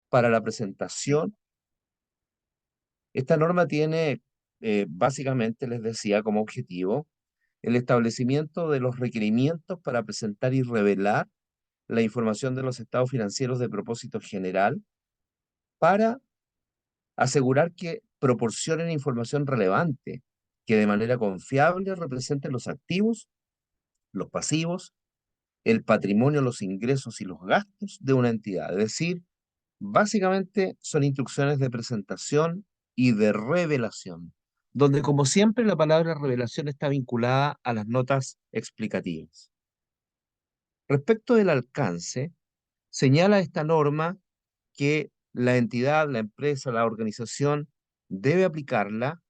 para la presentación. Esta norma tiene, básicamente, les decía, como objetivo el establecimiento de los requerimientos para presentar y revelar la información de los estados financieros de propósito general para asegurar que proporcionen información relevante que de manera confiable represente los activos, los pasivos, el patrimonio, los ingresos y los gastos de una entidad. Es decir, básicamente son instrucciones de presentación y de revelación, donde como siempre la palabra revelación está vinculada a las notas explicativas. Respecto del alcance, señala esta norma que la entidad, la empresa, la organización debe aplicarla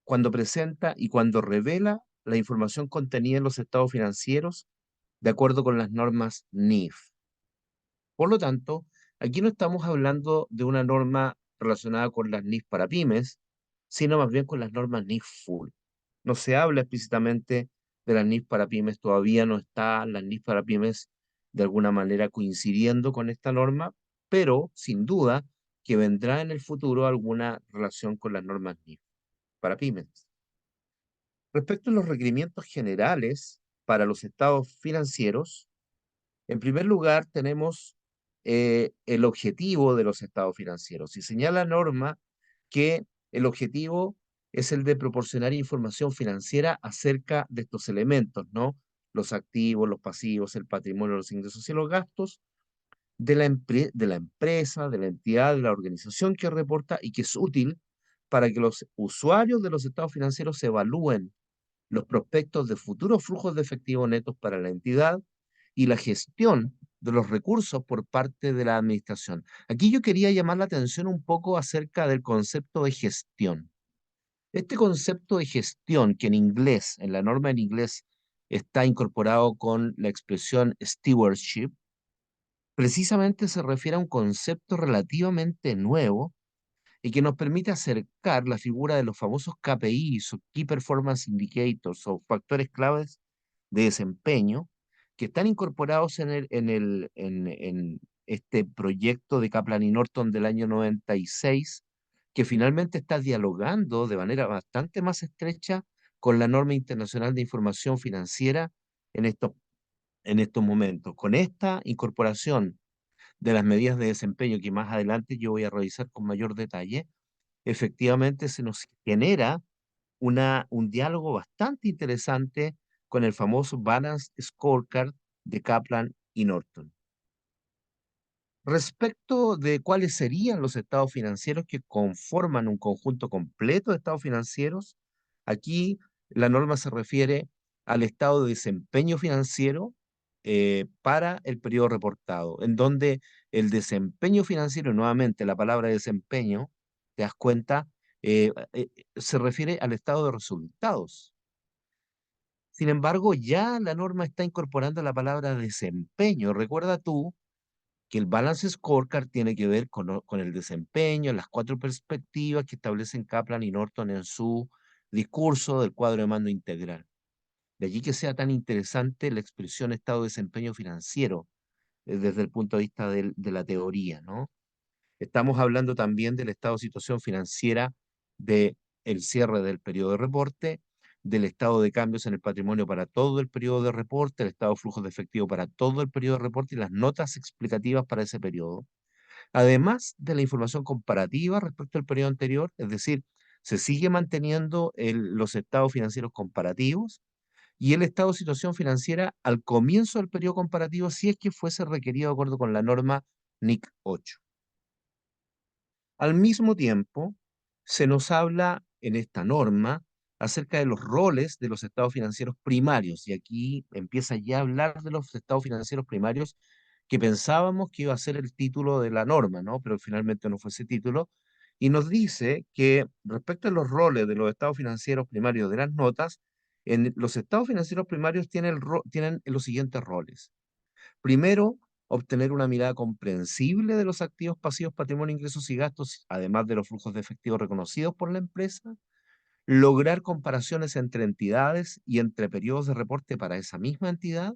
cuando presenta y cuando revela la información contenida en los estados financieros de acuerdo con las normas NIF. Por lo tanto, aquí no estamos hablando de una norma relacionada con las NIF para pymes, sino más bien con las normas NIF full. No se habla explícitamente de las NIF para pymes, todavía no está las NIF para pymes de alguna manera coincidiendo con esta norma, pero sin duda que vendrá en el futuro alguna relación con las normas NIF para pymes. Respecto a los requerimientos generales para los estados financieros, en primer lugar, tenemos el objetivo de los estados financieros y señala la norma que el objetivo es el de proporcionar información financiera acerca de estos elementos, ¿no? Los activos, los pasivos, el patrimonio, los ingresos y los gastos de la empresa, de la entidad, de la organización que reporta y que es útil para que los usuarios de los estados financieros evalúen los prospectos de futuros flujos de efectivo netos para la entidad y la gestión de los recursos por parte de la administración. Aquí yo quería llamar la atención un poco acerca del concepto de gestión. Este concepto de gestión, que en inglés, en la norma en inglés, está incorporado con la expresión stewardship, precisamente se refiere a un concepto relativamente nuevo y que nos permite acercar la figura de los famosos KPIs o Key Performance Indicators o factores claves de desempeño que están incorporados en este proyecto de Kaplan y Norton del año 96, que finalmente está dialogando de manera bastante más estrecha con la norma internacional de información financiera en en estos momentos. Con esta incorporación de las medidas de desempeño que más adelante yo voy a revisar con mayor detalle, efectivamente se nos genera un diálogo bastante interesante con el famoso Balanced Scorecard de Kaplan y Norton. Respecto de cuáles serían los estados financieros que conforman un conjunto completo de estados financieros, aquí la norma se refiere al estado de desempeño financiero para el periodo reportado, en donde el desempeño financiero, nuevamente la palabra desempeño, te das cuenta, se refiere al estado de resultados. Sin embargo, ya la norma está incorporando la palabra desempeño. Recuerda tú que el Balance Scorecard tiene que ver con el desempeño, las cuatro perspectivas que establecen Kaplan y Norton en su discurso del cuadro de mando integral. De allí que sea tan interesante la expresión estado de desempeño financiero desde el punto de vista de la teoría, ¿no? Estamos hablando también del estado de situación financiera de el cierre del periodo de reporte, del estado de cambios en el patrimonio para todo el periodo de reporte, el estado de flujos de efectivo para todo el periodo de reporte y las notas explicativas para ese periodo. Además de la información comparativa respecto al periodo anterior, es decir, se sigue manteniendo los estados financieros comparativos y el estado de situación financiera al comienzo del periodo comparativo si es que fuese requerido de acuerdo con la norma NIC 8. Al mismo tiempo, se nos habla en esta norma acerca de los roles de los estados financieros primarios, y aquí empieza ya a hablar de los estados financieros primarios que pensábamos que iba a ser el título de la norma, ¿no? Pero finalmente no fue ese título, y nos dice que respecto a los roles de los estados financieros primarios de las notas, en los estados financieros primarios tienen los siguientes roles. Primero, obtener una mirada comprensible de los activos, pasivos, patrimonio, ingresos y gastos, además de los flujos de efectivo reconocidos por la empresa. Lograr comparaciones entre entidades y entre periodos de reporte para esa misma entidad.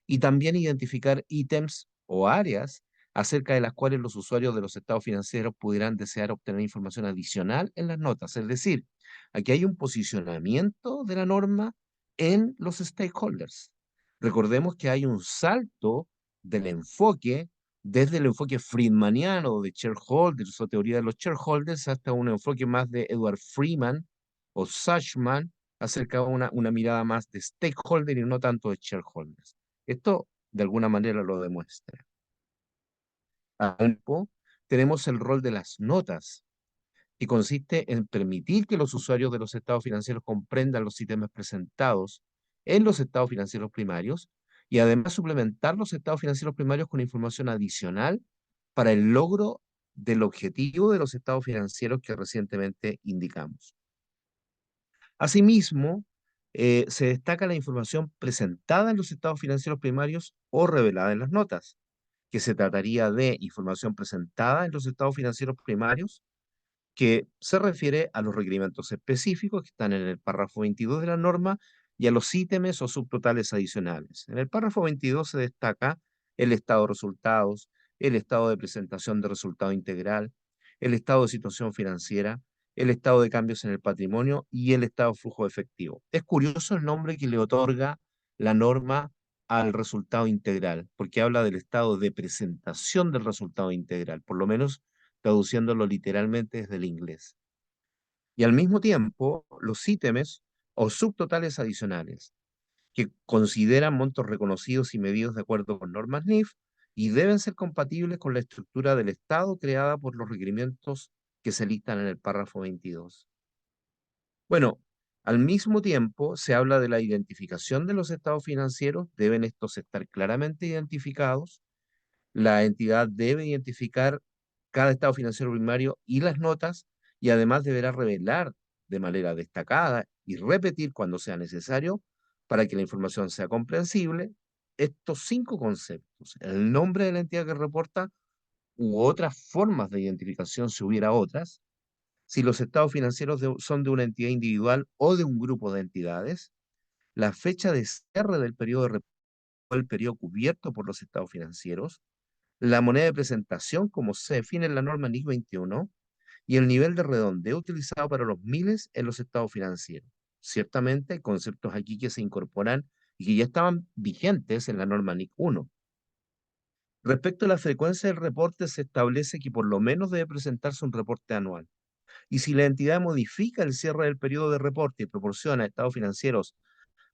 Y también identificar ítems o áreas acerca de las cuales los usuarios de los estados financieros pudieran desear obtener información adicional en las notas. Es decir, aquí hay un posicionamiento de la norma en los stakeholders. Recordemos que hay un salto del enfoque, desde el enfoque friedmaniano de shareholders o teoría de los shareholders, hasta un enfoque más de Edward Freeman o Sussman, acerca de una mirada más de stakeholder y no tanto de shareholders. Esto de alguna manera lo demuestra. Al tiempo, tenemos el rol de las notas, que consiste en permitir que los usuarios de los estados financieros comprendan los sistemas presentados en los estados financieros primarios y además suplementar los estados financieros primarios con información adicional para el logro del objetivo de los estados financieros que recientemente indicamos. Asimismo, se destaca la información presentada en los estados financieros primarios o revelada en las notas, que se trataría de información presentada en los estados financieros primarios que se refiere a los requerimientos específicos que están en el párrafo 22 de la norma y a los ítems o subtotales adicionales. En el párrafo 22 se destaca el estado de resultados, el estado de presentación de resultado integral, el estado de situación financiera, el estado de cambios en el patrimonio y el estado de flujo efectivo. Es curioso el nombre que le otorga la norma al resultado integral, porque habla del estado de presentación del resultado integral, por lo menos traduciéndolo literalmente desde el inglés. Y al mismo tiempo, los ítems o subtotales adicionales, que consideran montos reconocidos y medidos de acuerdo con normas NIF y deben ser compatibles con la estructura del Estado creada por los requerimientos que se listan en el párrafo 22. Bueno, al mismo tiempo se habla de la identificación de los estados financieros, deben estos estar claramente identificados. La entidad debe identificar cada estado financiero primario y las notas y además deberá revelar de manera destacada y repetir cuando sea necesario para que la información sea comprensible estos 5 conceptos: el nombre de la entidad que reporta u otras formas de identificación si hubiera otras, si los estados financieros son de una entidad individual o de un grupo de entidades, la fecha de cierre del periodo de reporte o el periodo cubierto por los estados financieros, la moneda de presentación, como se define en la norma NIC 21, y el nivel de redondeo utilizado para los miles en los estados financieros. Ciertamente hay conceptos aquí que se incorporan y que ya estaban vigentes en la norma NIC 1. Respecto a la frecuencia del reporte, se establece que por lo menos debe presentarse un reporte anual. Y si la entidad modifica el cierre del periodo de reporte y proporciona estados financieros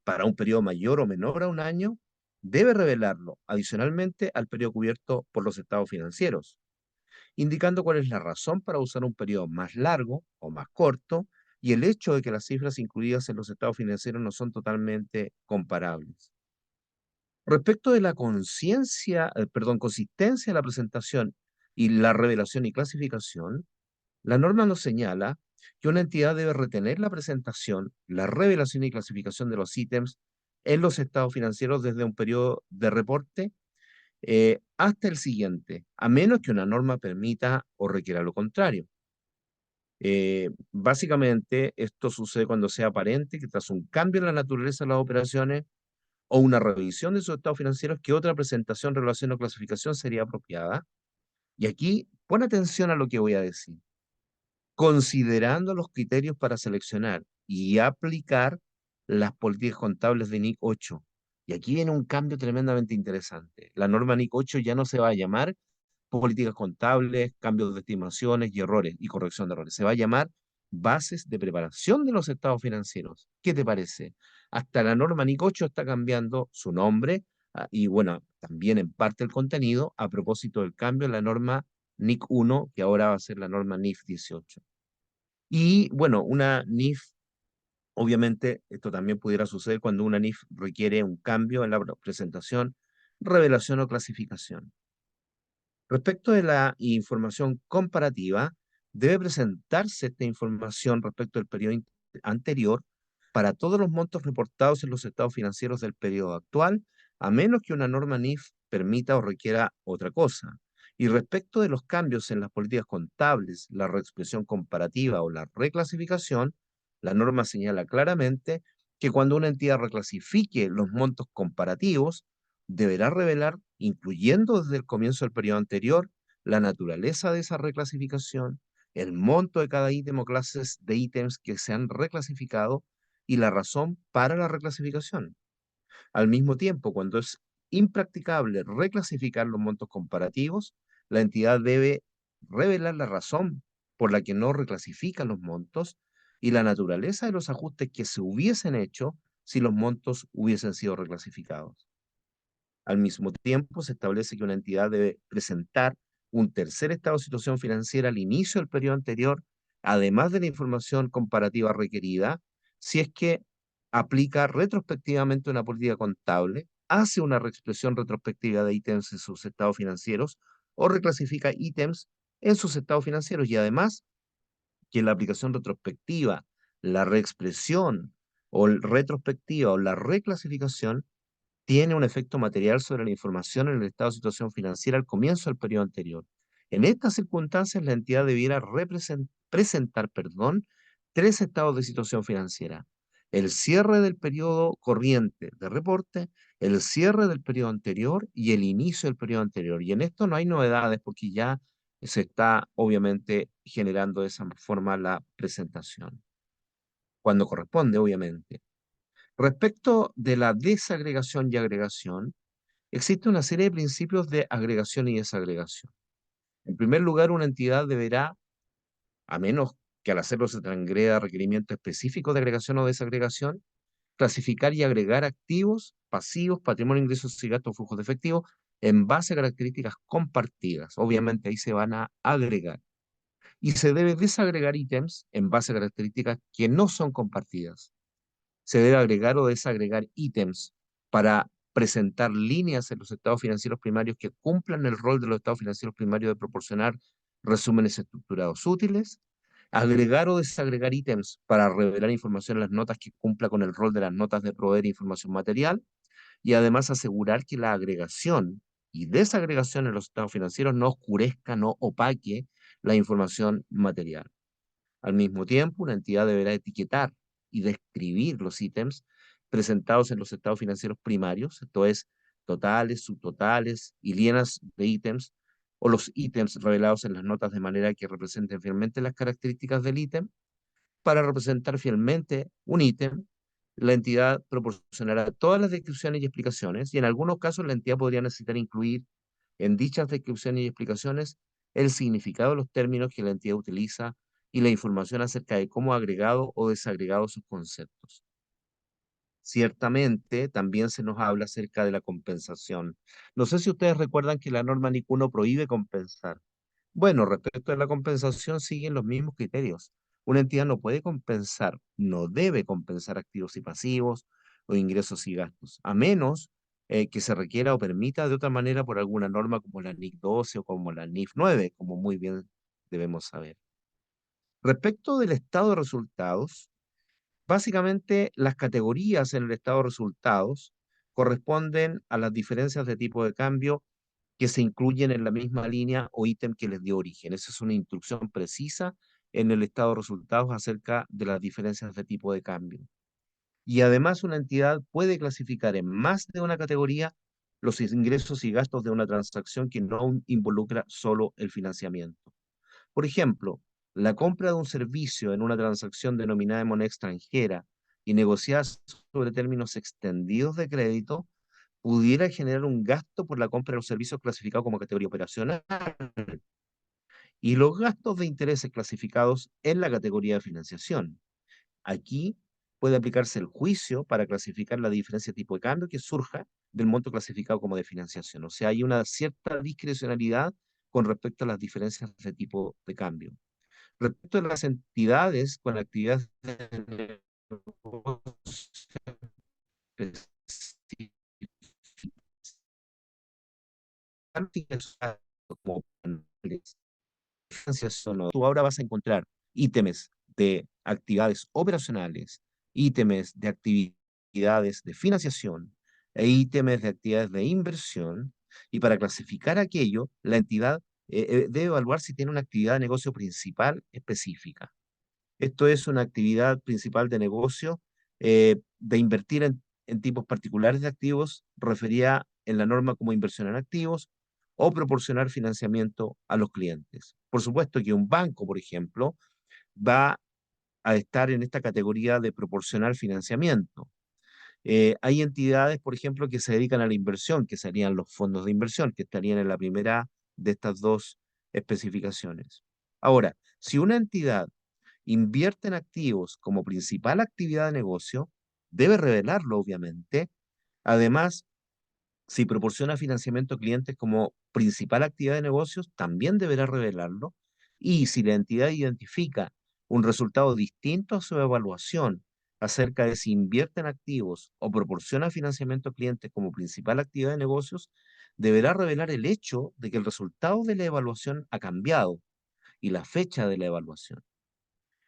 para un periodo mayor o menor a un año, debe revelarlo adicionalmente al periodo cubierto por los estados financieros, indicando cuál es la razón para usar un periodo más largo o más corto y el hecho de que las cifras incluidas en los estados financieros no son totalmente comparables. Respecto de la consistencia de la presentación y la revelación y clasificación, la norma nos señala que una entidad debe retener la presentación, la revelación y clasificación de los ítems en los estados financieros desde un periodo de reporte hasta el siguiente, a menos que una norma permita o requiera lo contrario. Básicamente, esto sucede cuando sea aparente que tras un cambio en la naturaleza de las operaciones o una revisión de sus estados financieros, que otra presentación, revelación o clasificación sería apropiada. Y aquí, pon atención a lo que voy a decir. Considerando los criterios para seleccionar y aplicar las políticas contables de NIC 8. Y aquí viene un cambio tremendamente interesante. La norma NIC 8 ya no se va a llamar políticas contables, cambios de estimaciones y errores y corrección de errores. Se va a llamar bases de preparación de los estados financieros. ¿Qué te parece? Hasta la norma NIC 8 está cambiando su nombre y bueno, también en parte el contenido a propósito del cambio en la norma NIC 1, que ahora va a ser la norma NIF 18. Y bueno, una NIF, obviamente, esto también pudiera suceder cuando una NIF requiere un cambio en la presentación, revelación o clasificación. Respecto de la información comparativa, debe presentarse esta información respecto al periodo anterior para todos los montos reportados en los estados financieros del periodo actual, a menos que una norma NIF permita o requiera otra cosa. Y respecto de los cambios en las políticas contables, la reexpresión comparativa o la reclasificación, la norma señala claramente que cuando una entidad reclasifique los montos comparativos, deberá revelar, incluyendo desde el comienzo del periodo anterior, la naturaleza de esa reclasificación, el monto de cada ítem o clases de ítems que se han reclasificado y la razón para la reclasificación. Al mismo tiempo, cuando es impracticable reclasificar los montos comparativos, la entidad debe revelar la razón por la que no reclasifica los montos y la naturaleza de los ajustes que se hubiesen hecho si los montos hubiesen sido reclasificados. Al mismo tiempo, se establece que una entidad debe presentar un tercer estado de situación financiera al inicio del periodo anterior, además de la información comparativa requerida, si es que aplica retrospectivamente una política contable, hace una reexpresión retrospectiva de ítems en sus estados financieros o reclasifica ítems en sus estados financieros y además que la aplicación retrospectiva, la reexpresión retrospectiva o la reclasificación tiene un efecto material sobre la información en el estado de situación financiera al comienzo del periodo anterior. En estas circunstancias, la entidad debiera presentar, tres estados de situación financiera. El cierre del periodo corriente de reporte, el cierre del periodo anterior y el inicio del periodo anterior. Y en esto no hay novedades porque ya se está obviamente generando de esa forma la presentación, cuando corresponde, obviamente. Respecto de la desagregación y agregación, existe una serie de principios de agregación y desagregación. En primer lugar, una entidad deberá, a menos que al hacerlo se transgreda requerimientos específicos de agregación o desagregación, clasificar y agregar activos, pasivos, patrimonio, ingresos y gastos, flujos de efectivo, en base a características compartidas. Obviamente ahí se van a agregar. Y se debe desagregar ítems en base a características que no son compartidas. Se debe agregar o desagregar ítems para presentar líneas en los estados financieros primarios que cumplan el rol de los estados financieros primarios de proporcionar resúmenes estructurados útiles, agregar o desagregar ítems para revelar información en las notas que cumpla con el rol de las notas de proveer información material, y además asegurar que la agregación y desagregación en los estados financieros no oscurezca, no opaque la información material. Al mismo tiempo, una entidad deberá etiquetar y describir los ítems presentados en los estados financieros primarios, esto es, totales, subtotales y lienas de ítems, o los ítems revelados en las notas de manera que representen fielmente las características del ítem. Para representar fielmente un ítem, la entidad proporcionará todas las descripciones y explicaciones, y en algunos casos la entidad podría necesitar incluir en dichas descripciones y explicaciones el significado de los términos que la entidad utiliza y la información acerca de cómo ha agregado o desagregado sus conceptos. Ciertamente, también se nos habla acerca de la compensación. No sé si ustedes recuerdan que la norma NIC 1 prohíbe compensar. Bueno, respecto a la compensación siguen los mismos criterios. Una entidad no puede compensar, no debe compensar activos y pasivos o ingresos y gastos, a menos que se requiera o permita de otra manera por alguna norma como la NIC 12 o como la NIF 9, como muy bien debemos saber. Respecto del estado de resultados, básicamente las categorías en el estado de resultados corresponden a las diferencias de tipo de cambio que se incluyen en la misma línea o ítem que les dio origen. Esa es una instrucción precisa en el estado de resultados acerca de las diferencias de tipo de cambio. Y además una entidad puede clasificar en más de una categoría los ingresos y gastos de una transacción que no involucra solo el financiamiento. Por ejemplo, la compra de un servicio en una transacción denominada en moneda extranjera y negociada sobre términos extendidos de crédito pudiera generar un gasto por la compra de los servicios clasificados como categoría operacional y los gastos de intereses clasificados en la categoría de financiación. Aquí puede aplicarse el juicio para clasificar la diferencia de tipo de cambio que surja del monto clasificado como de financiación. O sea, hay una cierta discrecionalidad con respecto a las diferencias de tipo de cambio. Respecto a las entidades con actividades de negocio específicas, como financiación, tú ahora vas a encontrar ítems de actividades operacionales, ítems de actividades de financiación e ítems de actividades de inversión. Y para clasificar aquello, la entidad debe evaluar si tiene una actividad de negocio principal específica. Esto es una actividad principal de negocio de invertir en tipos particulares de activos referida en la norma como inversión en activos o proporcionar financiamiento a los clientes. Por supuesto que un banco, por ejemplo, va a estar en esta categoría de proporcionar financiamiento. Hay entidades, por ejemplo, que se dedican a la inversión, que serían los fondos de inversión, que estarían en la primera de estas dos especificaciones. Ahora, si una entidad invierte en activos como principal actividad de negocio, debe revelarlo, obviamente. Además, si proporciona financiamiento a clientes como principal actividad de negocios, también deberá revelarlo. Y si la entidad identifica un resultado distinto a su evaluación acerca de si invierte en activos o proporciona financiamiento a clientes como principal actividad de negocios, deberá revelar el hecho de que el resultado de la evaluación ha cambiado y la fecha de la evaluación.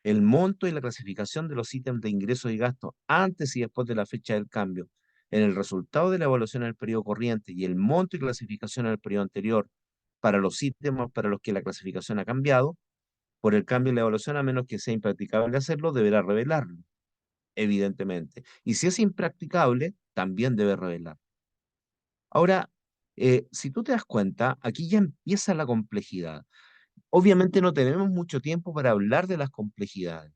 El monto y la clasificación de los ítems de ingresos y gastos antes y después de la fecha del cambio en el resultado de la evaluación en el periodo corriente y el monto y clasificación en el periodo anterior para los ítems para los que la clasificación ha cambiado, por el cambio en la evaluación, a menos que sea impracticable hacerlo, deberá revelarlo, evidentemente. Y si es impracticable, también debe revelar. Ahora, si tú te das cuenta, aquí ya empieza la complejidad. Obviamente no tenemos mucho tiempo para hablar de las complejidades.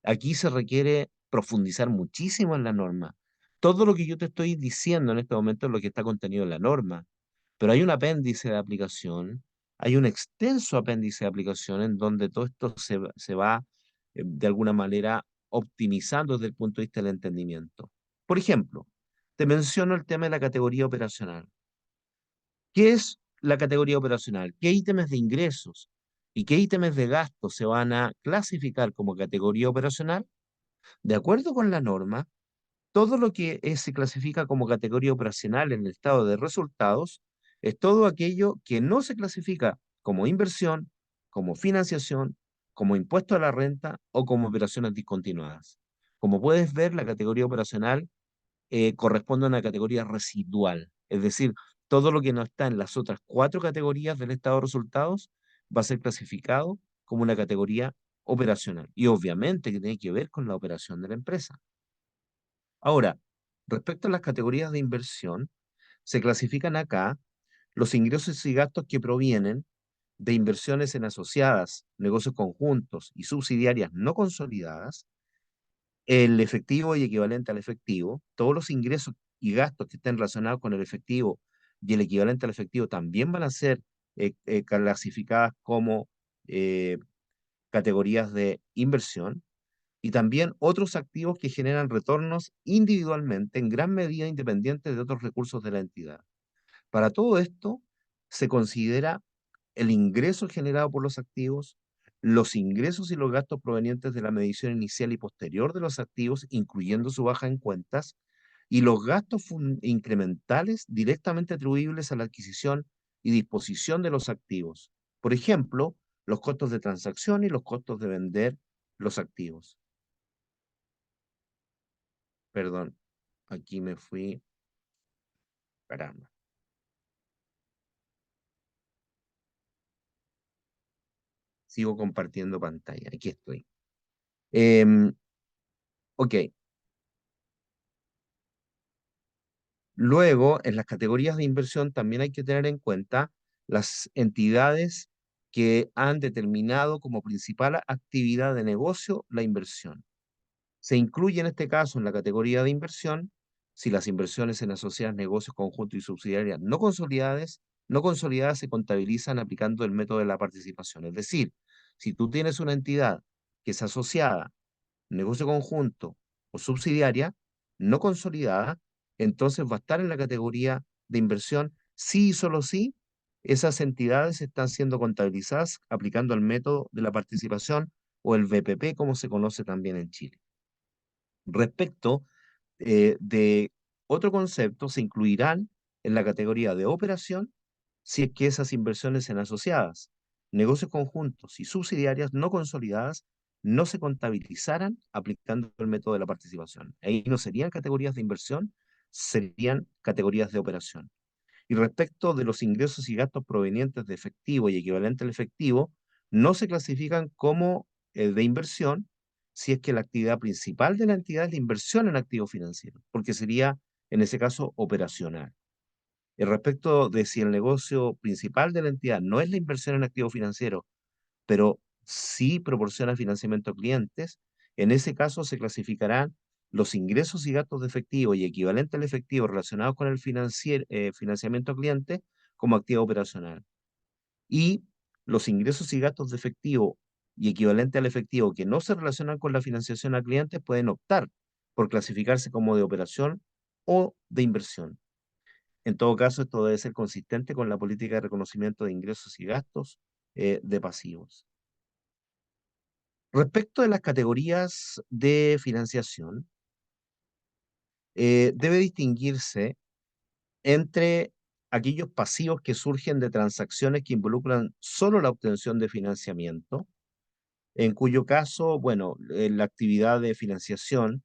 Aquí se requiere profundizar muchísimo en la norma. Todo lo que yo te estoy diciendo en este momento es lo que está contenido en la norma, pero hay un apéndice de aplicación, hay un extenso apéndice de aplicación en donde todo esto se va de alguna manera optimizando desde el punto de vista del entendimiento. Por ejemplo, te menciono el tema de la categoría operacional. ¿Qué es la categoría operacional? ¿Qué ítems de ingresos y qué ítems de gastos se van a clasificar como categoría operacional? De acuerdo con la norma, todo lo que se clasifica como categoría operacional en el estado de resultados es todo aquello que no se clasifica como inversión, como financiación, como impuesto a la renta o como operaciones discontinuadas. Como puedes ver, la categoría operacional corresponde a una categoría residual, es decir, todo lo que no está en las otras cuatro categorías del estado de resultados va a ser clasificado como una categoría operacional y obviamente que tiene que ver con la operación de la empresa. Ahora, respecto a las categorías de inversión, se clasifican acá los ingresos y gastos que provienen de inversiones en asociadas, negocios conjuntos y subsidiarias no consolidadas, el efectivo y equivalente al efectivo, todos los ingresos y gastos que estén relacionados con el efectivo y el equivalente al efectivo también van a ser clasificadas como eh, categorías de inversión y también otros activos que generan retornos individualmente en gran medida independientes de otros recursos de la entidad. Para todo esto se considera el ingreso generado por los activos, los ingresos y los gastos provenientes de la medición inicial y posterior de los activos, incluyendo su baja en cuentas, y los gastos incrementales directamente atribuibles a la adquisición y disposición de los activos. Por ejemplo, los costos de transacción y los costos de vender los activos. Perdón, aquí me fui. Caramba. Sigo compartiendo pantalla. Aquí estoy. Em, ok. Luego, en las categorías de inversión también hay que tener en cuenta las entidades que han determinado como principal actividad de negocio la inversión. Se incluye en este caso en la categoría de inversión si las inversiones en asociadas, negocios conjuntos y subsidiarias no consolidadas se contabilizan aplicando el método de la participación. Es decir, si tú tienes una entidad que es asociada, negocio conjunto o subsidiaria no consolidada, entonces va a estar en la categoría de inversión sí y solo sí esas entidades están siendo contabilizadas aplicando el método de la participación o el VPP, como se conoce también en Chile. Respecto de otro concepto, se incluirán en la categoría de operación si es que esas inversiones en asociadas, negocios conjuntos y subsidiarias no consolidadas no se contabilizaran aplicando el método de la participación. Ahí no serían categorías de inversión, serían categorías de operación. Y respecto de los ingresos y gastos provenientes de efectivo y equivalente al efectivo, no se clasifican como de inversión si es que la actividad principal de la entidad es la inversión en activos financieros, porque sería en ese caso operacional. Respecto de si el negocio principal de la entidad no es la inversión en activos financieros, pero sí proporciona financiamiento a clientes, en ese caso se clasificarán los ingresos y gastos de efectivo y equivalente al efectivo relacionados con el financiamiento a clientes como activo operacional. Y los ingresos y gastos de efectivo y equivalente al efectivo que no se relacionan con la financiación a clientes pueden optar por clasificarse como de operación o de inversión. En todo caso, esto debe ser consistente con la política de reconocimiento de ingresos y gastos de pasivos. Respecto de las categorías de financiación, debe distinguirse entre aquellos pasivos que surgen de transacciones que involucran solo la obtención de financiamiento, en cuyo caso, bueno, la actividad de financiación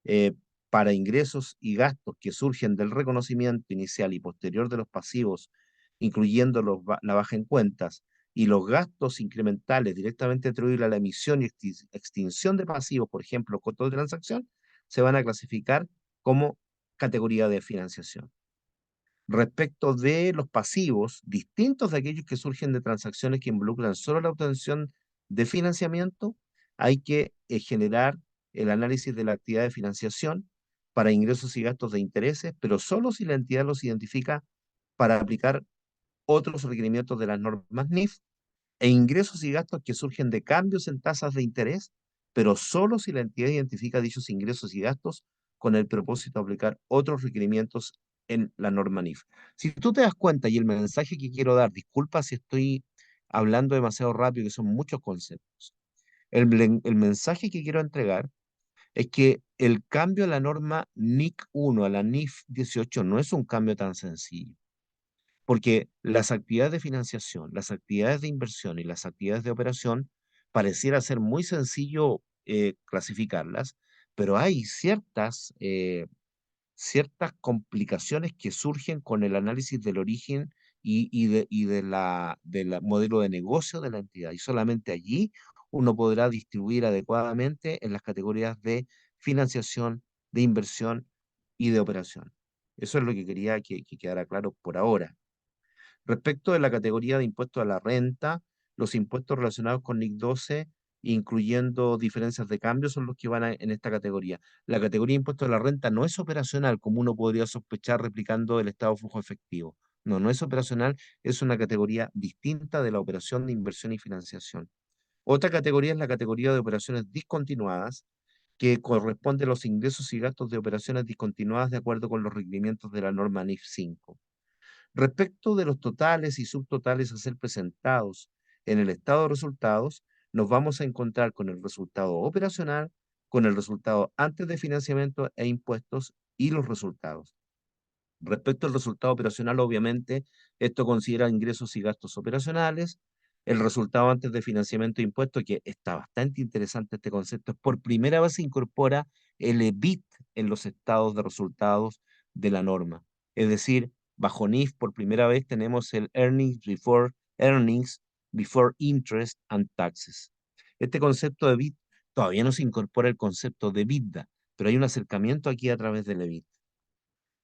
eh, para ingresos y gastos que surgen del reconocimiento inicial y posterior de los pasivos, incluyendo la baja en cuentas, y los gastos incrementales directamente atribuibles a la emisión y extinción de pasivos, por ejemplo, costos de transacción, se van a clasificar como categoría de financiación. Respecto de los pasivos, distintos de aquellos que surgen de transacciones que involucran solo la obtención de financiamiento, hay que generar el análisis de la actividad de financiación para ingresos y gastos de intereses, pero solo si la entidad los identifica para aplicar otros requerimientos de las normas NIF, e ingresos y gastos que surgen de cambios en tasas de interés, pero solo si la entidad identifica dichos ingresos y gastos con el propósito de aplicar otros requerimientos en la norma NIF. Si tú te das cuenta y el mensaje que quiero dar, disculpa si estoy hablando demasiado rápido, que son muchos conceptos. El mensaje que quiero entregar es que el cambio a la norma NIC 1 a la NIF 18 no es un cambio tan sencillo. Porque las actividades de financiación, las actividades de inversión y las actividades de operación pareciera ser muy sencillo clasificarlas, pero hay ciertas complicaciones que surgen con el análisis del origen y del modelo de negocio de la entidad. Y solamente allí uno podrá distribuir adecuadamente en las categorías de financiación, de inversión y de operación. Eso es lo que quería que quedara claro por ahora. Respecto de la categoría de impuestos a la renta, los impuestos relacionados con NIC 12, incluyendo diferencias de cambio, son los que van en esta categoría. La categoría de impuestos a la renta no es operacional, como uno podría sospechar replicando el estado de flujo efectivo. No, no es operacional, es una categoría distinta de la operación de inversión y financiación. Otra categoría es la categoría de operaciones discontinuadas, que corresponde a los ingresos y gastos de operaciones discontinuadas de acuerdo con los requerimientos de la norma NIF 5. Respecto de los totales y subtotales a ser presentados en el estado de resultados, nos vamos a encontrar con el resultado operacional, con el resultado antes de financiamiento e impuestos y los resultados. Respecto al resultado operacional, obviamente, esto considera ingresos y gastos operacionales. El resultado antes de financiamiento e impuestos, que está bastante interesante este concepto, por primera vez se incorpora el EBIT en los estados de resultados de la norma. Es decir, bajo NIF por primera vez tenemos el Earnings Before Interest and Taxes. Este concepto de EBIT todavía no se incorpora el concepto de EBITDA, pero hay un acercamiento aquí a través del EBIT.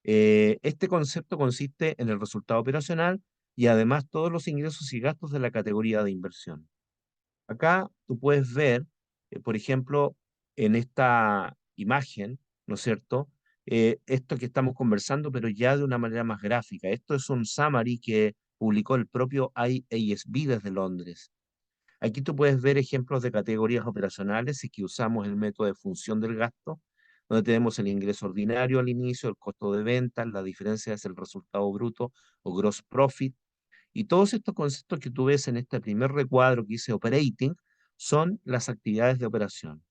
Este concepto consiste en el resultado operacional y además todos los ingresos y gastos de la categoría de inversión. Acá tú puedes ver, por ejemplo, en esta imagen, ¿no es cierto? Esto que estamos conversando, pero ya de una manera más gráfica. Esto es un summary que publicó el propio IASB desde Londres. Aquí tú puedes ver ejemplos de categorías operacionales y que usamos el método de función del gasto, donde tenemos el ingreso ordinario al inicio, el costo de ventas, la diferencia es el resultado bruto o gross profit. Y todos estos conceptos que tú ves en este primer recuadro que dice operating son las actividades de operación.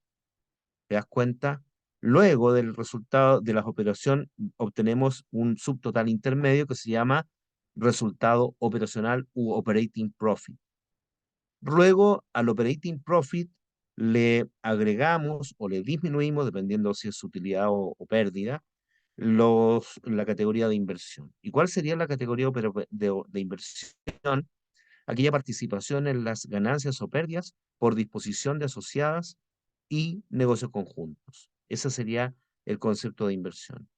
¿Te das cuenta? Luego del resultado de las operaciones obtenemos un subtotal intermedio que se llama resultado operacional u operating profit. Luego, al operating profit le agregamos o le disminuimos, dependiendo si es utilidad o pérdida, la categoría de inversión. ¿Y cuál sería la categoría de inversión? Aquella participación en las ganancias o pérdidas por disposición de asociadas y negocios conjuntos. Ese sería el concepto de inversión.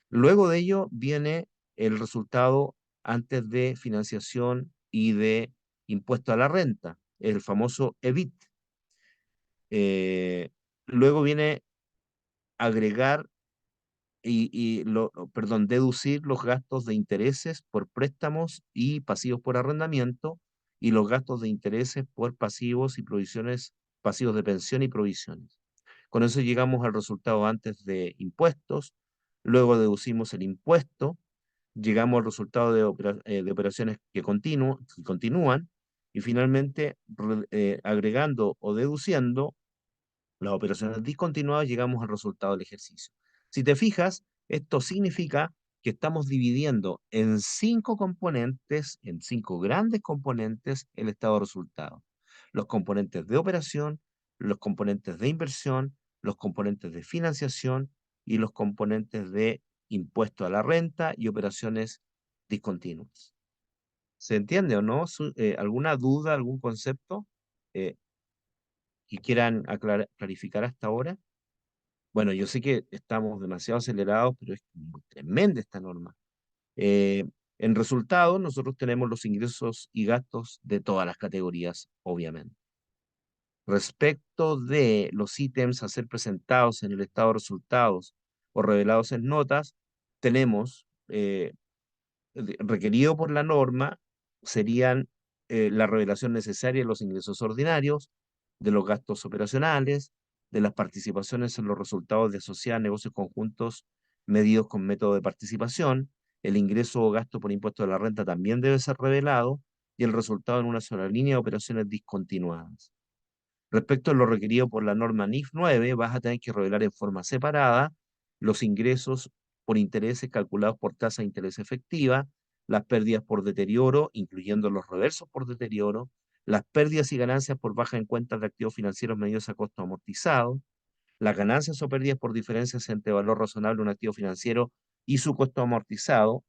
Luego de ello viene el resultado antes de financiación y de impuesto a la renta, el famoso EBIT. Eh, Luego viene agregar perdón, deducir los gastos de intereses por préstamos y pasivos por arrendamiento y los gastos de intereses por pasivos y provisiones, pasivos de pensión y provisiones. Con eso llegamos al resultado antes de impuestos, luego deducimos el impuesto, llegamos al resultado de operaciones que continúan y finalmente agregando o deduciendo las operaciones discontinuadas, llegamos al resultado del ejercicio. Si te fijas, esto significa que estamos dividiendo en 5 componentes, en 5 grandes componentes, el estado de resultado. Los componentes de operación, los componentes de inversión, los componentes de financiación y los componentes de impuesto a la renta y operaciones discontinuas. ¿Se entiende o no? ¿Alguna duda, algún concepto eh, que quieran clarificar hasta ahora? Bueno, yo sé que estamos demasiado acelerados, pero es muy tremenda esta norma. Eh, en resultado, nosotros tenemos los ingresos y gastos de todas las categorías, obviamente. Respecto de los ítems a ser presentados en el estado de resultados o revelados en notas, tenemos requerido por la norma serían la revelación necesaria de los ingresos ordinarios, de los gastos operacionales, de las participaciones en los resultados de sociedades, negocios conjuntos medidos con método de participación, el ingreso o gasto por impuesto de la renta también debe ser revelado y el resultado en una sola línea de operaciones discontinuadas. Respecto a lo requerido por la norma NIF 9, vas a tener que revelar en forma separada los ingresos por intereses calculados por tasa de interés efectiva, las pérdidas por deterioro, incluyendo los reversos por deterioro, las pérdidas y ganancias por baja en cuentas de activos financieros medidos a costo amortizado, las ganancias o pérdidas por diferencias entre valor razonable de un activo financiero y su costo amortizado,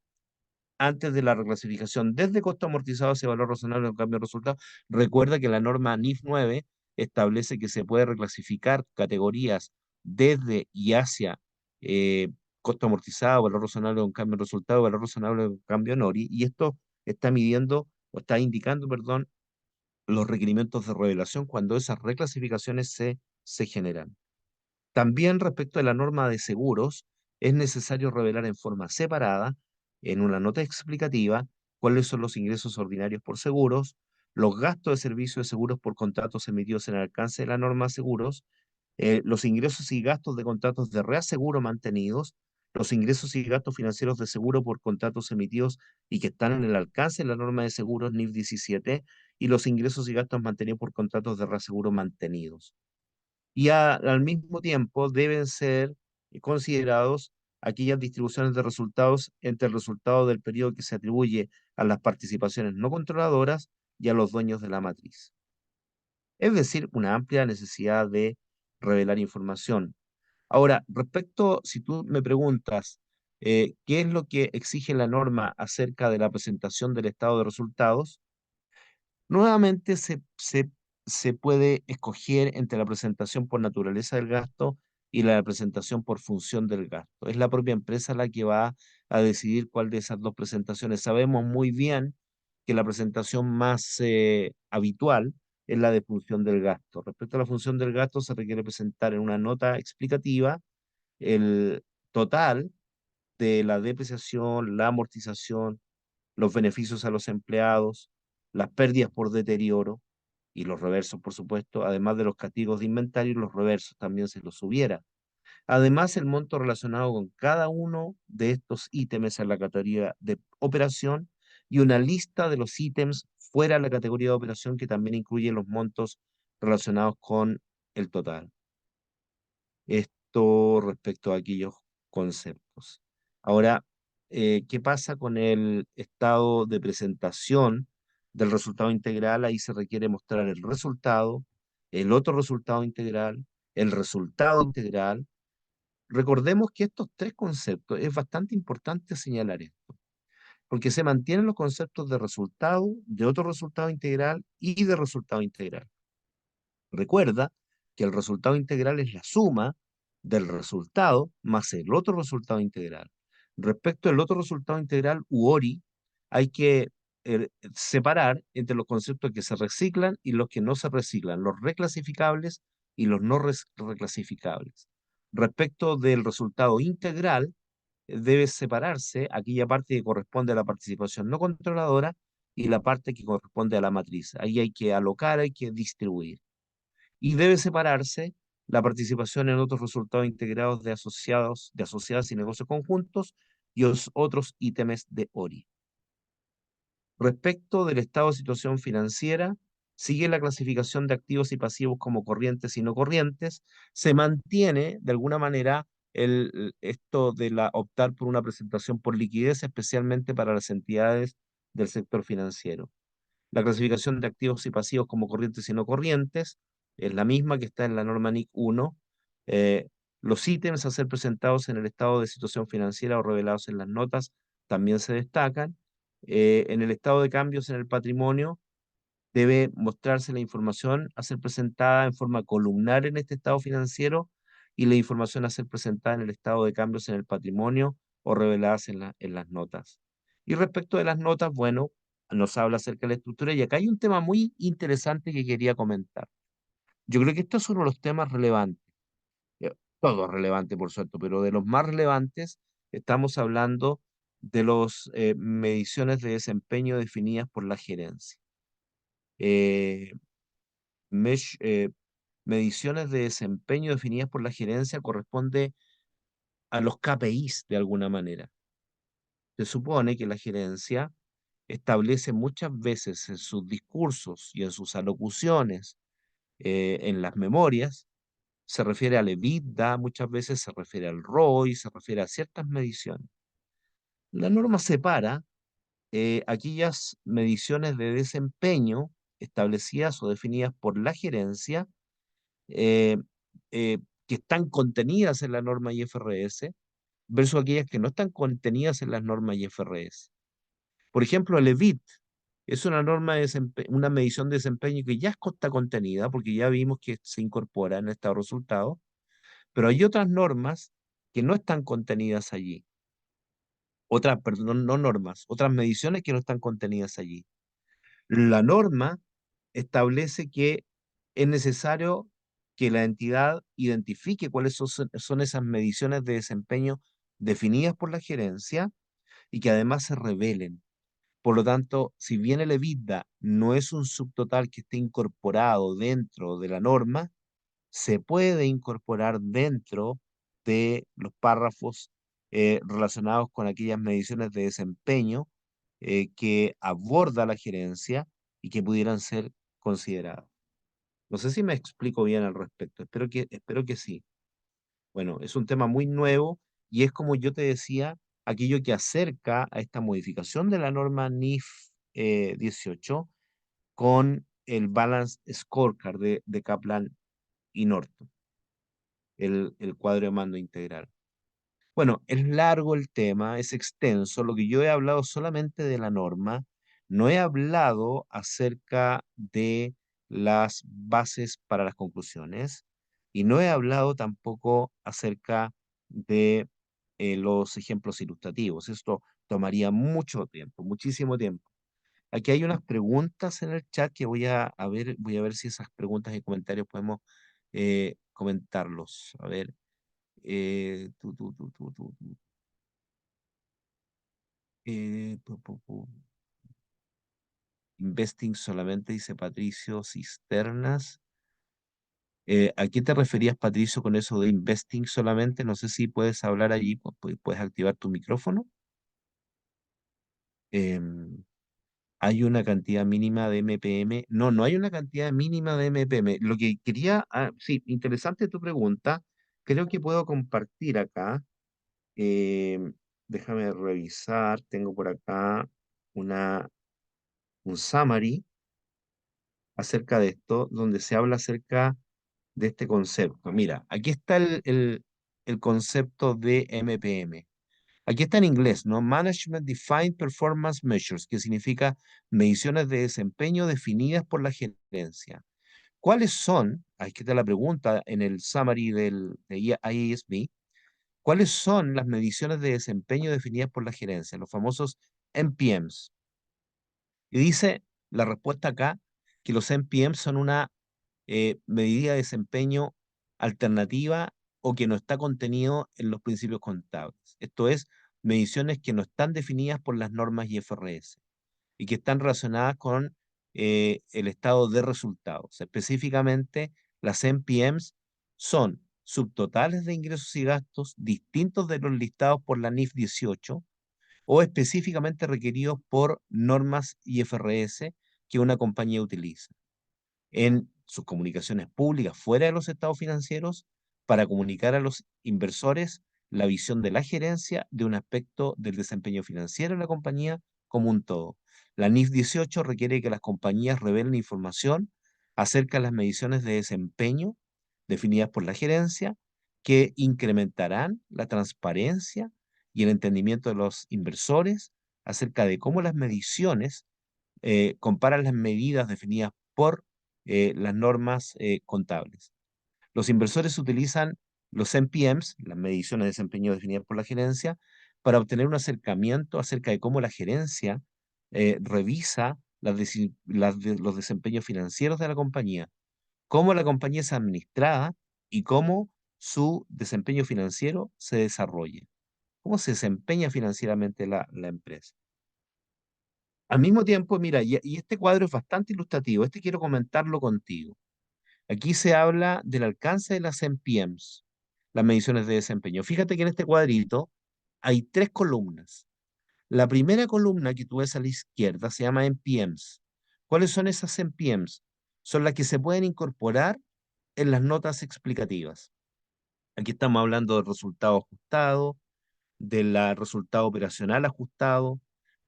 antes de la reclasificación desde costo amortizado hacia valor razonable en cambio de resultado. Recuerda que la norma NIF 9 establece que se puede reclasificar categorías desde y hacia eh, costo amortizado, valor razonable de un cambio de resultado, valor razonable de un cambio NORI, y esto está midiendo o está indicando, perdón, los requerimientos de revelación cuando esas reclasificaciones se generan. También respecto a la norma de seguros, es necesario revelar en forma separada, en una nota explicativa, cuáles son los ingresos ordinarios por seguros, los gastos de servicio de seguros por contratos emitidos en el alcance de la norma de seguros, los ingresos y gastos de contratos de reaseguro mantenidos, los ingresos y gastos financieros de seguro por contratos emitidos y que están en el alcance de la norma de seguros NIF 17, y los ingresos y gastos mantenidos por contratos de reaseguro mantenidos y al mismo tiempo deben ser considerados aquellas distribuciones de resultados entre el resultado del periodo que se atribuye a las participaciones no controladoras y a los dueños de la matriz. Es decir, una amplia necesidad de revelar información. Ahora, respecto, si tú me preguntas, ¿qué es lo que exige la norma acerca de la presentación del estado de resultados? Nuevamente se puede escoger entre la presentación por naturaleza del gasto y la presentación por función del gasto. Es la propia empresa la que va a decidir cuál de esas dos presentaciones. Sabemos muy bien que la presentación más habitual es la de función del gasto. Respecto a la función del gasto, se requiere presentar en una nota explicativa el total de la depreciación, la amortización, los beneficios a los empleados, las pérdidas por deterioro y los reversos, por supuesto, además de los castigos de inventario y los reversos también se los hubiera. Además, el monto relacionado con cada uno de estos ítems en la categoría de operación y una lista de los ítems fuera de la categoría de operación que también incluye los montos relacionados con el total. Esto respecto a aquellos conceptos. Ahora, ¿qué pasa con el estado de presentación del resultado integral? Ahí se requiere mostrar el resultado, el otro resultado integral, el resultado integral. Recordemos que estos 3 conceptos es bastante importante señalar esto, porque se mantienen los conceptos de resultado, de otro resultado integral y de resultado integral. Recuerda que el resultado integral es la suma del resultado más el otro resultado integral. Respecto al otro resultado integral, UORI, hay que separar entre los conceptos que se reciclan y los que no se reciclan, los reclasificables y los no reclasificables. Respecto del resultado integral, debe separarse aquella parte que corresponde a la participación no controladora y la parte que corresponde a la matriz. Ahí hay que alocar, hay que distribuir. Y debe separarse la participación en otros resultados integrados de asociados, de asociadas y negocios conjuntos y los otros ítems de ORI. Respecto del estado de situación financiera, sigue la clasificación de activos y pasivos como corrientes y no corrientes. Se mantiene, de alguna manera, esto de optar por una presentación por liquidez, especialmente para las entidades del sector financiero. La clasificación de activos y pasivos como corrientes y no corrientes es la misma que está en la norma NIC 1. Eh, los ítems a ser presentados en el estado de situación financiera o revelados en las notas también se destacan. En el estado de cambios en el patrimonio debe mostrarse la información a ser presentada en forma columnar en este estado financiero y la información a ser presentada en el estado de cambios en el patrimonio o reveladas en las notas. Y respecto de las notas, bueno, nos habla acerca de la estructura y acá hay un tema muy interesante que quería comentar. Yo creo que estos son los temas relevantes, todo es relevante por suerte, pero de los más relevantes estamos hablando de las mediciones de desempeño definidas por la gerencia. Eh, mesh- eh, Mediciones de desempeño definidas por la gerencia corresponde a los KPIs de alguna manera. Se supone que la gerencia establece muchas veces en sus discursos y en sus alocuciones, en las memorias, se refiere al EBITDA, muchas veces se refiere al ROI, se refiere a ciertas mediciones. La norma separa aquellas mediciones de desempeño establecidas o definidas por la gerencia eh, eh, que están contenidas en la norma IFRS versus aquellas que no están contenidas en las normas IFRS. Por ejemplo, el EBIT es una norma de una medición de desempeño que ya está contenida porque ya vimos que se incorpora en estos resultados, pero hay otras normas que no están contenidas allí. Otras, perdón, no normas, otras mediciones que no están contenidas allí. La norma establece que es necesario que la entidad identifique cuáles son esas mediciones de desempeño definidas por la gerencia y que además se revelen. Por lo tanto, si bien el EBITDA no es un subtotal que esté incorporado dentro de la norma, se puede incorporar dentro de los párrafos relacionados con aquellas mediciones de desempeño que aborda la gerencia y que pudieran ser consideradas. No sé si me explico bien al respecto, espero que sí. Bueno, es un tema muy nuevo y es como yo te decía, aquello que acerca a esta modificación de la norma NIF 18 con el Balance Scorecard de Kaplan y Norton, el cuadro de mando integral. Bueno, es largo el tema, es extenso. Lo que yo he hablado solamente de la norma, no he hablado acerca de las bases para las conclusiones y no he hablado tampoco acerca de los ejemplos ilustrativos. Esto tomaría mucho tiempo, muchísimo tiempo. Aquí hay unas preguntas en el chat que voy a ver si esas preguntas y comentarios podemos comentarlos. A ver. Eh, tu, tu, tu, tu, tu, tu. Investing solamente, dice Patricio Cisternas. ¿A qué te referías, Patricio, con eso de investing solamente? No sé si puedes hablar allí, puedes activar tu micrófono. Em, ¿Hay una cantidad mínima de MPM? No, no hay una cantidad mínima de MPM. Lo que quería, sí, interesante tu pregunta. Creo que puedo compartir acá. em, Déjame revisar. Tengo por acá una, un summary acerca de esto, donde se habla acerca de este concepto. Mira, aquí está el concepto de MPM. Aquí está en inglés, ¿no? Management Defined Performance Measures, que significa mediciones de desempeño definidas por la gerencia. ¿Cuáles son? Aquí está la pregunta en el summary de IASB. ¿Cuáles son las mediciones de desempeño definidas por la gerencia, los famosos NPMs? Y dice la respuesta acá que los NPMs son una medida de desempeño alternativa o que no está contenido en los principios contables. Esto es, mediciones que no están definidas por las normas IFRS y que están relacionadas con el estado de resultados. Específicamente, las NPMs son subtotales de ingresos y gastos distintos de los listados por la NIF 18 o específicamente requeridos por normas IFRS que una compañía utiliza en sus comunicaciones públicas fuera de los estados financieros para comunicar a los inversores la visión de la gerencia de un aspecto del desempeño financiero de la compañía como un todo. La NIF 18 requiere que las compañías revelen información acerca de las mediciones de desempeño definidas por la gerencia que incrementarán la transparencia y el entendimiento de los inversores acerca de cómo las mediciones comparan las medidas definidas por las normas contables. Los inversores utilizan los NPMs, las mediciones de desempeño definidas por la gerencia, para obtener un acercamiento acerca de cómo la gerencia revisa los desempeños financieros de la compañía, cómo la compañía es administrada y cómo su desempeño financiero se desarrolla, cómo se desempeña financieramente la empresa. Al mismo tiempo, mira, y este cuadro es bastante ilustrativo, este quiero comentarlo contigo. Aquí se habla del alcance de las NPMs, las mediciones de desempeño. Fíjate que en este cuadrito hay tres columnas. La primera columna que tú ves a la izquierda se llama NPMs. ¿Cuáles son esas NPMs? Son las que se pueden incorporar en las notas explicativas. Aquí estamos hablando del resultado ajustado, del resultado operacional ajustado,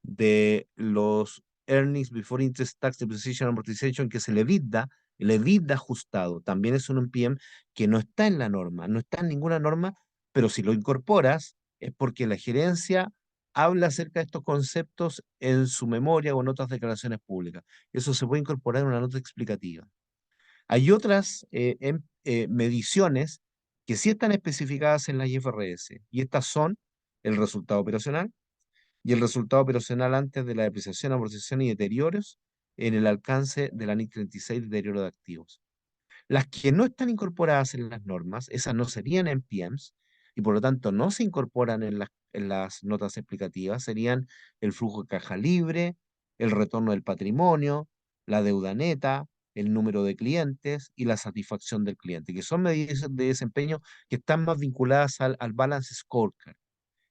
de los earnings before interest, tax, depreciation, amortization, que es el EBITDA ajustado. También es un NPM que no está en la norma, no está en ninguna norma, pero si lo incorporas es porque la gerencia habla acerca de estos conceptos en su memoria o en otras declaraciones públicas. Eso se puede incorporar en una nota explicativa. Hay otras mediciones que sí están especificadas en la IFRS y estas son el resultado operacional y el resultado operacional antes de la depreciación, amortización y deterioros en el alcance de la NIC 36, deterioro de activos. Las que no están incorporadas en las normas, esas no serían NPMs y por lo tanto no se incorporan en las notas explicativas, serían el flujo de caja libre, el retorno del patrimonio, la deuda neta, el número de clientes y la satisfacción del cliente, que son medidas de desempeño que están más vinculadas al balance scorecard.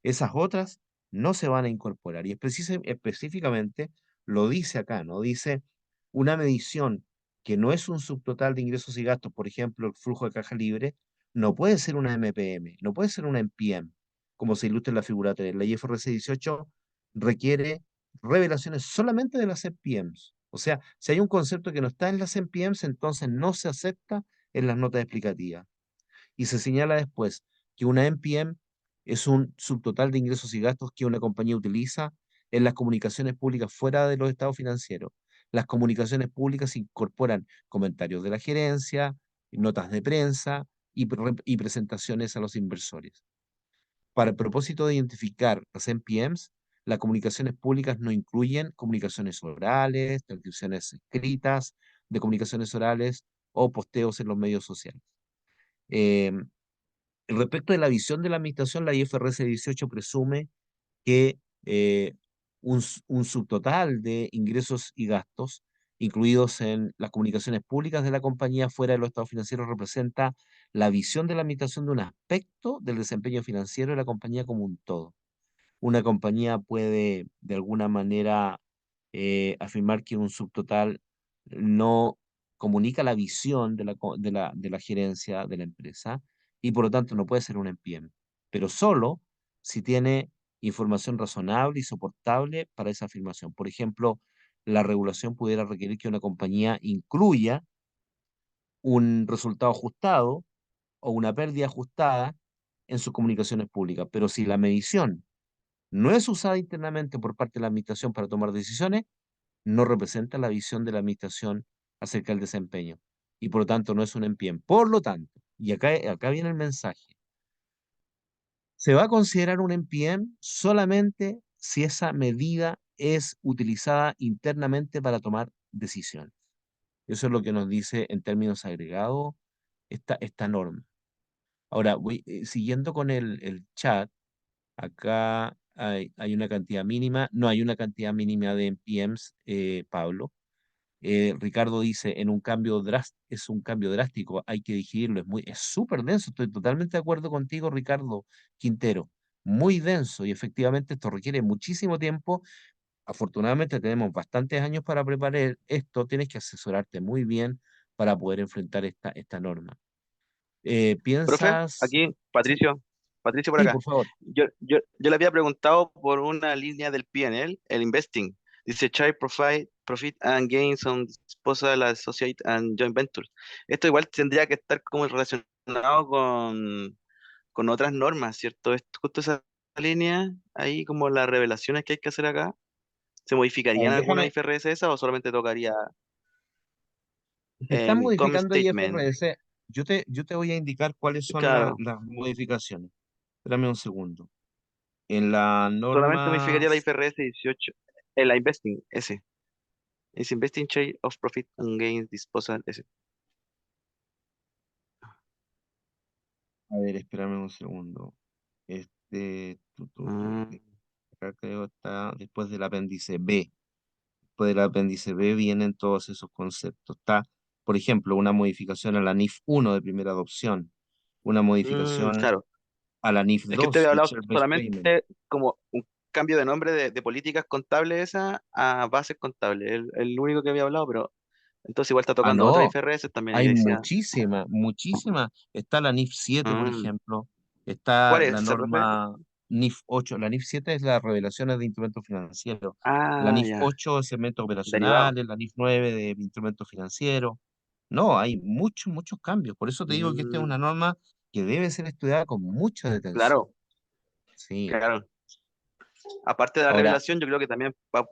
Esas otras no se van a incorporar. Y específicamente lo dice acá, ¿no? Dice una medición que no es un subtotal de ingresos y gastos, por ejemplo, el flujo de caja libre, no puede ser una MPM, no puede ser una MPM, como se ilustra en la figura 3. La IFRS 18 requiere revelaciones solamente de las MPMs. O sea, si hay un concepto que no está en las MPMs, entonces no se acepta en las notas explicativas. Y se señala después que una NPM es un subtotal de ingresos y gastos que una compañía utiliza en las comunicaciones públicas fuera de los estados financieros. Las comunicaciones públicas incorporan comentarios de la gerencia, notas de prensa y presentaciones a los inversores. Para el propósito de identificar las NPMs, las comunicaciones públicas no incluyen comunicaciones orales, transcripciones escritas de comunicaciones orales o posteos en los medios sociales. Eh, Respecto de la visión de la administración, la IFRS 18 presume que un subtotal de ingresos y gastos incluidos en las comunicaciones públicas de la compañía fuera de los estados financieros representa la visión de la administración de un aspecto del desempeño financiero de la compañía como un todo. Una compañía puede de alguna manera afirmar que un subtotal no comunica la visión de la gerencia de la empresa y por lo tanto no puede ser un NPM, pero solo si tiene información razonable y soportable para esa afirmación. Por ejemplo, la regulación pudiera requerir que una compañía incluya un resultado ajustado o una pérdida ajustada en sus comunicaciones públicas, pero si la medición no es usada internamente por parte de la administración para tomar decisiones, no representa la visión de la administración acerca del desempeño y por lo tanto no es un NPM. Por lo tanto, y acá viene el mensaje, Se va a considerar un NPM solamente si esa medida es utilizada internamente para tomar decisiones. Eso es lo que nos dice en términos agregados esta norma. Ahora, siguiendo con el chat, acá hay una cantidad mínima, no hay una cantidad mínima de NPMs, Pablo. Ricardo dice, es un cambio drástico, hay que digerirlo, es súper denso, estoy totalmente de acuerdo contigo, Ricardo Quintero, muy denso y efectivamente esto requiere muchísimo tiempo. Afortunadamente tenemos bastantes años para preparar esto, tienes que asesorarte muy bien para poder enfrentar esta norma. Profe, ¿Piensas? aquí, Sí, Patricio por sí, acá. por favor. Yo le había preguntado por una línea del PNL, el investing. Dice Child Profit and Gains on Disposal Associate and Joint Ventures. Esto igual tendría que estar como relacionado con otras normas, ¿cierto? Justo esa línea, ahí como las revelaciones que hay que hacer acá, ¿se A ver, modificarían alguna déjame, IFRS esa o solamente tocaría se están income modificando statement? IFRS. Yo te voy a indicar cuáles son Claro, las modificaciones. Espérame un segundo. En la solamente norma, modificaría la IFRS 18, la investing, ese. Es Investing Share of Profit and Gains Disposal, ese. a ver, espérame un segundo. Ah, Acá creo está después del apéndice B. Después del apéndice B vienen todos esos conceptos. Está, por ejemplo, una modificación a la NIF 1 de primera adopción, una modificación claro. a la NIF Es que usted 2 había de hablado Share-Based Payment. solamente como un cambio de nombre de políticas contables esa a bases contables. El único que había hablado, pero entonces igual está Ah, tocando otra no, IFRS también. Y hay decía, muchísimas, muchísimas. Está la NIF 7, por mm, ejemplo. Está ¿cuál la es ese, profe? norma NIF 8. La NIF 7 es las revelaciones de instrumentos financieros. La Ah, NIF ya, 8 es segmentos derivado. operacionales. La NIF 9 de instrumentos financieros. No, hay muchos, muchos cambios. Por eso te digo que esta es una Mm, norma que debe ser estudiada con mucha detención. claro, Sí. claro. Aparte de la Ahora, revelación, yo creo que también va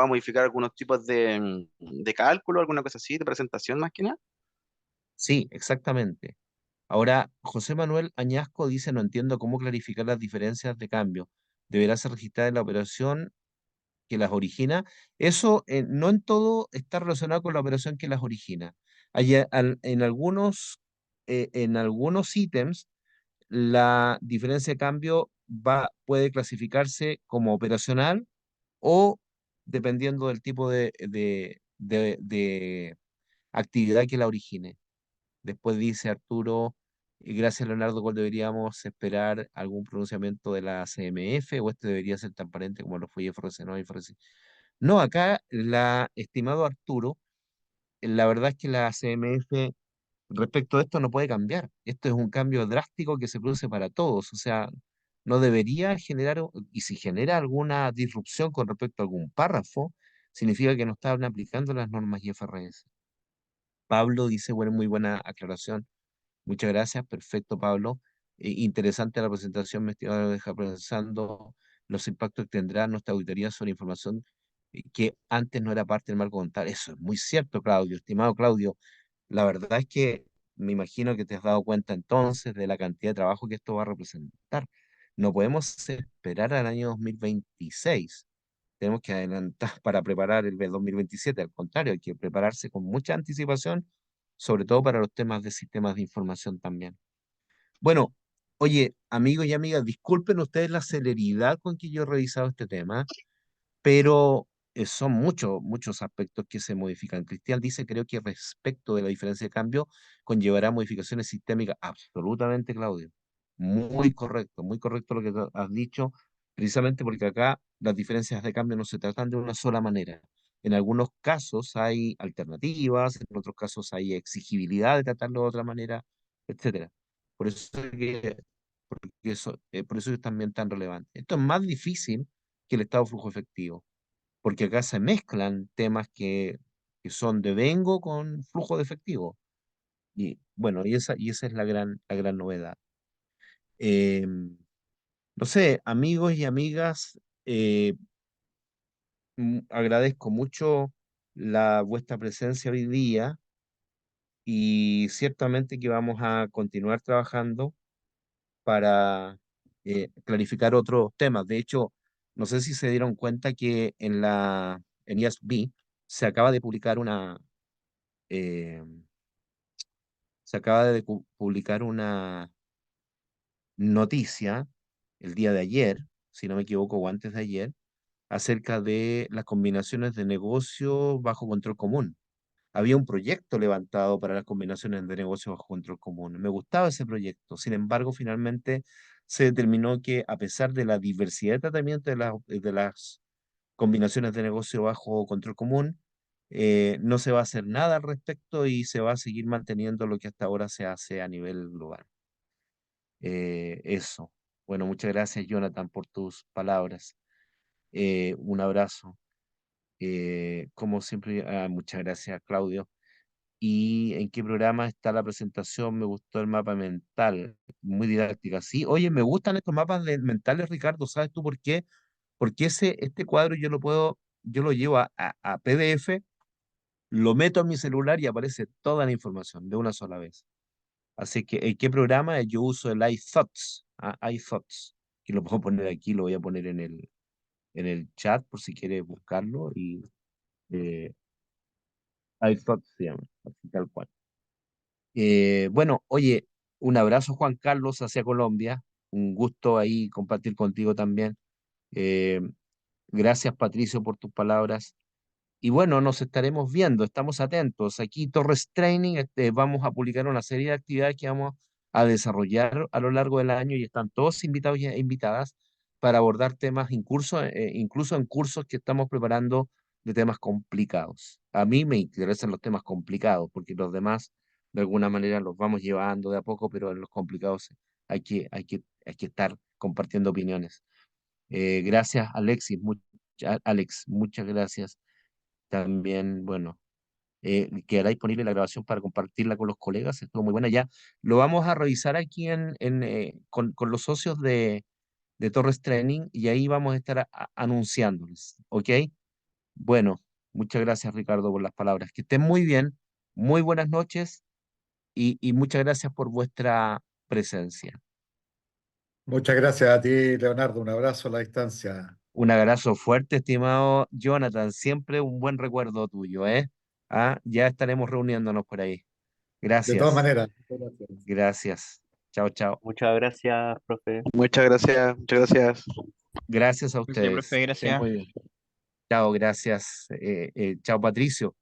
a modificar algunos tipos de cálculo, alguna cosa así, de presentación más que nada. sí, exactamente. Ahora, José Manuel Añasco dice, no entiendo cómo clarificar las diferencias de cambio. Deberá ser registrada en la operación que las origina. Eso no en todo está relacionado con la operación que las origina. En algunos ítems, la diferencia de cambio puede clasificarse como operacional o dependiendo del tipo de actividad que la origine. Después dice Arturo, gracias Leonardo, ¿cuál deberíamos esperar algún pronunciamiento de la CMF o este debería ser transparente como lo fue IFRS, no IFRS? No, acá, estimado Arturo, la verdad es que la CMF respecto a esto no puede cambiar. Esto es un cambio drástico que se produce para todos. O sea, no debería generar, y si genera alguna disrupción con respecto a algún párrafo, significa que no están aplicando las normas IFRS. Pablo dice, bueno, muy buena aclaración. Muchas gracias, perfecto, Pablo. Interesante la presentación, me estimado, deja pensando los impactos que tendrá nuestra auditoría sobre información que antes no era parte del marco contable. Eso es muy cierto, Claudio. Estimado Claudio, la verdad es que me imagino que te has dado cuenta entonces de la cantidad de trabajo que esto va a representar. No podemos esperar al año 2026. Tenemos que adelantar para preparar el 2027. Al contrario, hay que prepararse con mucha anticipación, sobre todo para los temas de sistemas de información también. Bueno, oye, amigos y amigas, disculpen ustedes la celeridad con que yo he revisado este tema, pero son muchos, muchos aspectos que se modifican. Cristian dice, creo que respecto de la diferencia de cambio, conllevará modificaciones sistémicas. Absolutamente, Claudio. Muy correcto lo que has dicho, precisamente porque acá las diferencias de cambio no se tratan de una sola manera. En algunos casos hay alternativas, en otros casos hay exigibilidad de tratarlo de otra manera, etcétera. Por eso es por eso es también tan relevante. Esto es más difícil que el estado de flujo efectivo, porque acá se mezclan temas que son de vengo con flujo de efectivo. Y bueno, y esa es la gran novedad. Eh, no sé, amigos y amigas, agradezco mucho vuestra presencia hoy día y ciertamente que vamos a continuar trabajando para clarificar otros temas. De hecho, no sé si se dieron cuenta que en ESB se acaba de publicar eh, publicar una noticia el día de ayer, si no me equivoco, o antes de ayer, acerca de las combinaciones de negocio bajo control común. Había un proyecto levantado para las combinaciones de negocio bajo control común. Me gustaba ese proyecto. Sin embargo, finalmente se determinó que a pesar de la diversidad de tratamiento de las combinaciones de negocio bajo control común, no se va a hacer nada al respecto y se va a seguir manteniendo lo que hasta ahora se hace a nivel global. Eso. Bueno, muchas gracias, Jonathan, por tus palabras. Un abrazo. Como siempre, muchas gracias, Claudio. ¿Y en qué programa está la presentación? Me gustó el mapa mental, muy didáctica. Sí, oye, me gustan estos mapas mentales, Ricardo. ¿Sabes tú por qué? Porque este cuadro yo lo llevo a PDF, lo meto en mi celular y aparece toda la información de una sola vez. Así que, ¿en qué programa? Yo uso el iThoughts, iThoughts, que lo puedo poner aquí, lo voy a poner en el chat por si quieres buscarlo y eh, iThoughts se llama, así tal cual. Bueno, oye, un abrazo Juan Carlos hacia Colombia, un gusto ahí compartir contigo también. Eh, Gracias Patricio por tus palabras. Y bueno, nos estaremos viendo, estamos atentos. Aquí Torres Training, vamos a publicar una serie de actividades que vamos a desarrollar a lo largo del año y están todos invitados e invitadas para abordar temas incluso en cursos que estamos preparando de temas complicados. A mí me interesan los temas complicados porque los demás de alguna manera los vamos llevando de a poco, pero en los complicados hay que estar compartiendo opiniones. Gracias, Alexis. Alex, muchas gracias. También, bueno, quedará disponible la grabación para compartirla con los colegas. Estuvo muy buena ya. Lo vamos a revisar aquí con los socios de Torres Training y ahí vamos a estar anunciándoles. ¿Ok? Bueno, muchas gracias, Ricardo, por las palabras. Que estén muy bien. Muy buenas noches y muchas gracias por vuestra presencia. Muchas gracias a ti, Leonardo. Un abrazo a la distancia. Un abrazo fuerte, estimado Jonathan. Siempre un buen recuerdo tuyo, ¿eh? Ya estaremos reuniéndonos por ahí. De todas Gracias, maneras, muchas gracias. gracias. Chao, chao. Muchas gracias, profe. Muchas gracias, muchas gracias. Gracias a Ya, ustedes. profe, Que estén gracias. muy bien. Chao, gracias. Chao, Patricio.